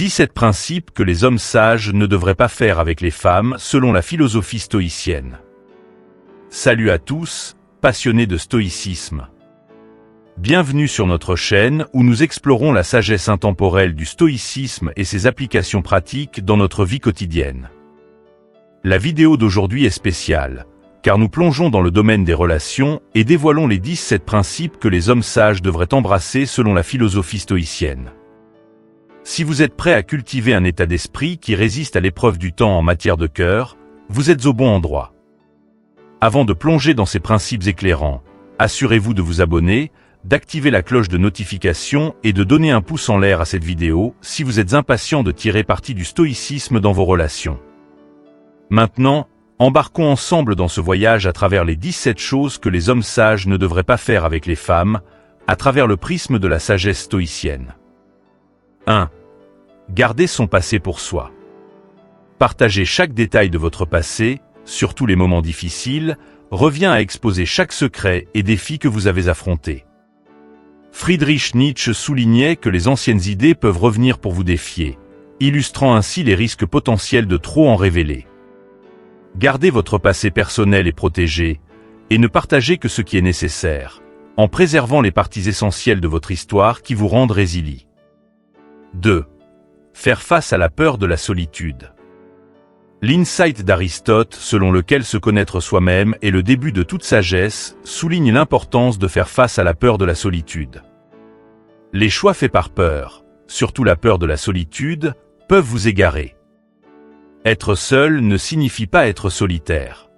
17 principes que les hommes sages ne devraient pas faire avec les femmes selon la philosophie stoïcienne. Salut à tous, passionnés de stoïcisme. Bienvenue sur notre chaîne où nous explorons la sagesse intemporelle du stoïcisme et ses applications pratiques dans notre vie quotidienne. La vidéo d'aujourd'hui est spéciale, car nous plongeons dans le domaine des relations et dévoilons les 17 principes que les hommes sages devraient embrasser selon la philosophie stoïcienne. Si vous êtes prêt à cultiver un état d'esprit qui résiste à l'épreuve du temps en matière de cœur, vous êtes au bon endroit. Avant de plonger dans ces principes éclairants, assurez-vous de vous abonner, d'activer la cloche de notification et de donner un pouce en l'air à cette vidéo si vous êtes impatient de tirer parti du stoïcisme dans vos relations. Maintenant, embarquons ensemble dans ce voyage à travers les 17 choses que les hommes sages ne devraient pas faire avec les femmes, à travers le prisme de la sagesse stoïcienne. 1. Gardez son passé pour soi. Partager chaque détail de votre passé, surtout les moments difficiles, revient à exposer chaque secret et défi que vous avez affronté. Friedrich Nietzsche soulignait que les anciennes idées peuvent revenir pour vous défier, illustrant ainsi les risques potentiels de trop en révéler. Gardez votre passé personnel et protégé, et ne partagez que ce qui est nécessaire, en préservant les parties essentielles de votre histoire qui vous rendent résilients. 2. Faire face à la peur de la solitude. L'insight d'Aristote, selon lequel se connaître soi-même est le début de toute sagesse, souligne l'importance de faire face à la peur de la solitude. Les choix faits par peur, surtout la peur de la solitude, peuvent vous égarer. Être seul ne signifie pas être solitaire.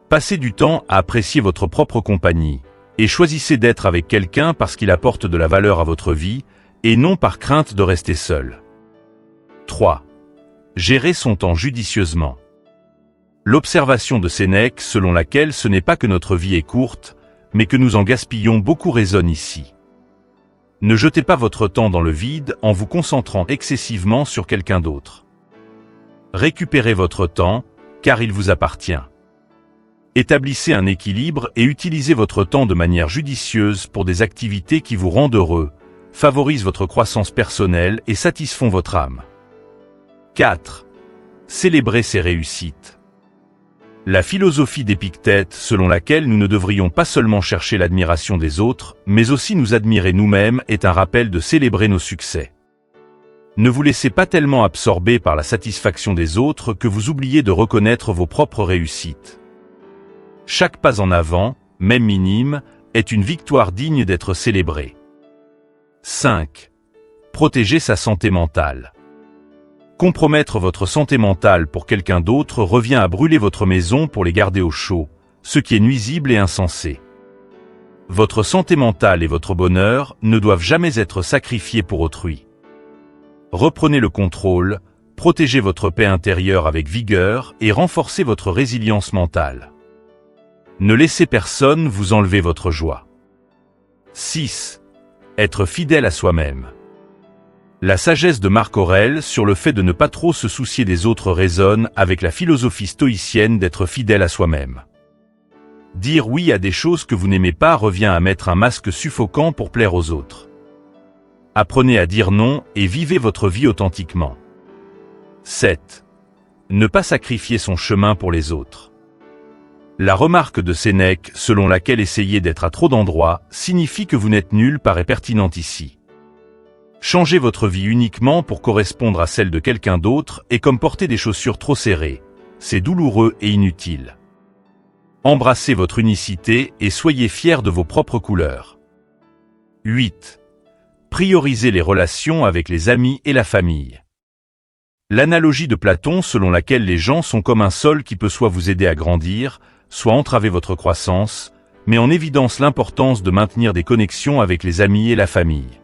Passez du temps à apprécier votre propre compagnie, et choisissez d'être avec quelqu'un parce qu'il apporte de la valeur à votre vie, et non par crainte de rester seul. 3. Gérer son temps judicieusement. L'observation de Sénèque selon laquelle ce n'est pas que notre vie est courte, mais que nous en gaspillons beaucoup résonne ici. Ne jetez pas votre temps dans le vide en vous concentrant excessivement sur quelqu'un d'autre. Récupérez votre temps, car il vous appartient. Établissez un équilibre et utilisez votre temps de manière judicieuse pour des activités qui vous rendent heureux, favorisent votre croissance personnelle et satisfont votre âme. 4. Célébrez ses réussites. La philosophie d'Épictète selon laquelle nous ne devrions pas seulement chercher l'admiration des autres, mais aussi nous admirer nous-mêmes est un rappel de célébrer nos succès. Ne vous laissez pas tellement absorber par la satisfaction des autres que vous oubliez de reconnaître vos propres réussites. Chaque pas en avant, même minime, est une victoire digne d'être célébrée. 5. Protéger sa santé mentale. Compromettre votre santé mentale pour quelqu'un d'autre revient à brûler votre maison pour les garder au chaud, ce qui est nuisible et insensé. Votre santé mentale et votre bonheur ne doivent jamais être sacrifiés pour autrui. Reprenez le contrôle, protégez votre paix intérieure avec vigueur et renforcez votre résilience mentale. Ne laissez personne vous enlever votre joie. 6. Être fidèle à soi-même. La sagesse de Marc Aurèle sur le fait de ne pas trop se soucier des autres résonne avec la philosophie stoïcienne d'être fidèle à soi-même. Dire oui à des choses que vous n'aimez pas revient à mettre un masque suffocant pour plaire aux autres. Apprenez à dire non et vivez votre vie authentiquement. 7. Ne pas sacrifier son chemin pour les autres. La remarque de Sénèque selon laquelle essayer d'être à trop d'endroits signifie que vous n'êtes nul paraît pertinente ici. Changer votre vie uniquement pour correspondre à celle de quelqu'un d'autre est comme porter des chaussures trop serrées. C'est douloureux et inutile. Embrassez votre unicité et soyez fiers de vos propres couleurs. 8. Priorisez les relations avec les amis et la famille. L'analogie de Platon selon laquelle les gens sont comme un sol qui peut soit vous aider à grandir, soit entraver votre croissance, met en évidence l'importance de maintenir des connexions avec les amis et la famille.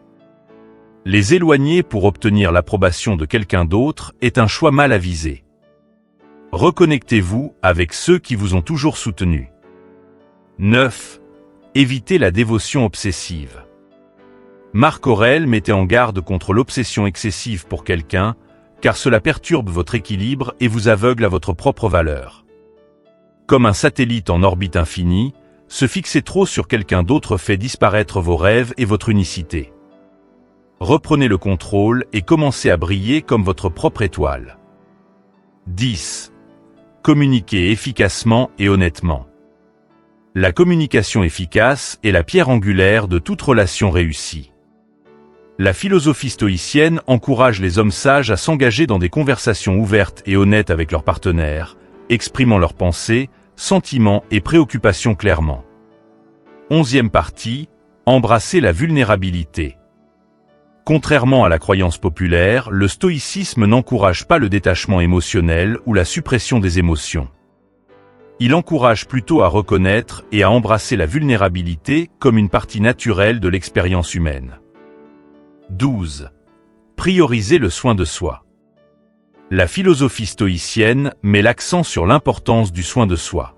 Les éloigner pour obtenir l'approbation de quelqu'un d'autre est un choix mal avisé. Reconnectez-vous avec ceux qui vous ont toujours soutenu. 9. Évitez la dévotion obsessive. Marc Aurèle mettait en garde contre l'obsession excessive pour quelqu'un, car cela perturbe votre équilibre et vous aveugle à votre propre valeur. Comme un satellite en orbite infinie, se fixer trop sur quelqu'un d'autre fait disparaître vos rêves et votre unicité. Reprenez le contrôle et commencez à briller comme votre propre étoile. 10. Communiquez efficacement et honnêtement. La communication efficace est la pierre angulaire de toute relation réussie. La philosophie stoïcienne encourage les hommes sages à s'engager dans des conversations ouvertes et honnêtes avec leurs partenaires, exprimant leurs pensées, sentiments et préoccupations clairement. 11e partie, embrasser la vulnérabilité. Contrairement à la croyance populaire, le stoïcisme n'encourage pas le détachement émotionnel ou la suppression des émotions. Il encourage plutôt à reconnaître et à embrasser la vulnérabilité comme une partie naturelle de l'expérience humaine. 12. Prioriser le soin de soi. La philosophie stoïcienne met l'accent sur l'importance du soin de soi.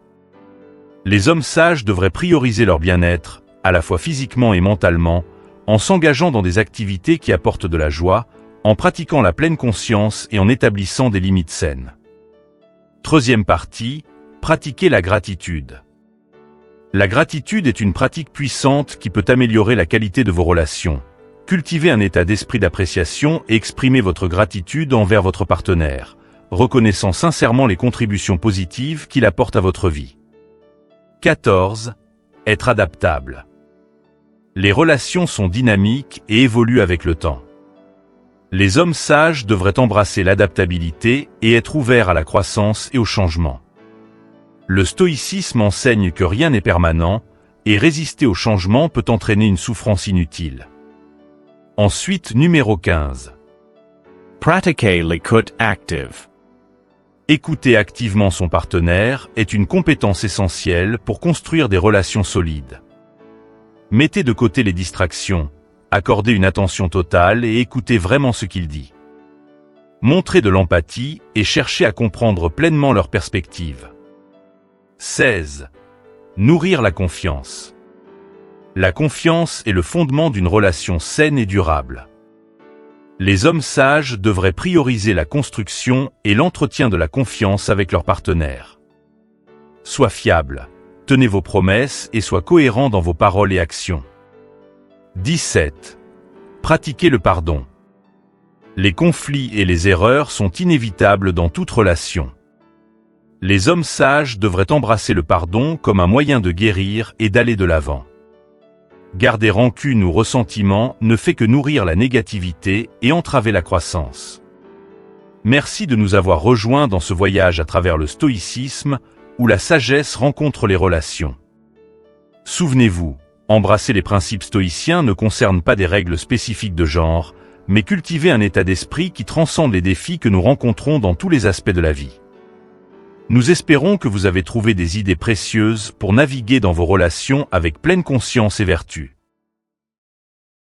Les hommes sages devraient prioriser leur bien-être, à la fois physiquement et mentalement, en s'engageant dans des activités qui apportent de la joie, en pratiquant la pleine conscience et en établissant des limites saines. 13e partie, pratiquer la gratitude. La gratitude est une pratique puissante qui peut améliorer la qualité de vos relations. Cultivez un état d'esprit d'appréciation et exprimez votre gratitude envers votre partenaire, reconnaissant sincèrement les contributions positives qu'il apporte à votre vie. 14. Être adaptable. Les relations sont dynamiques et évoluent avec le temps. Les hommes sages devraient embrasser l'adaptabilité et être ouverts à la croissance et au changement. Le stoïcisme enseigne que rien n'est permanent, et résister au changement peut entraîner une souffrance inutile. Ensuite, numéro 15. Pratiquer l'écoute active. Écouter activement son partenaire est une compétence essentielle pour construire des relations solides. Mettez de côté les distractions, accordez une attention totale et écoutez vraiment ce qu'il dit. Montrez de l'empathie et cherchez à comprendre pleinement leur perspective. 16. Nourrir la confiance. La confiance est le fondement d'une relation saine et durable. Les hommes sages devraient prioriser la construction et l'entretien de la confiance avec leur partenaire. Sois fiable, tenez vos promesses et sois cohérent dans vos paroles et actions. 17. Pratiquez le pardon. Les conflits et les erreurs sont inévitables dans toute relation. Les hommes sages devraient embrasser le pardon comme un moyen de guérir et d'aller de l'avant. Garder rancune ou ressentiment ne fait que nourrir la négativité et entraver la croissance. Merci de nous avoir rejoints dans ce voyage à travers le stoïcisme, où la sagesse rencontre les relations. Souvenez-vous, embrasser les principes stoïciens ne concerne pas des règles spécifiques de genre, mais cultiver un état d'esprit qui transcende les défis que nous rencontrons dans tous les aspects de la vie. Nous espérons que vous avez trouvé des idées précieuses pour naviguer dans vos relations avec pleine conscience et vertu.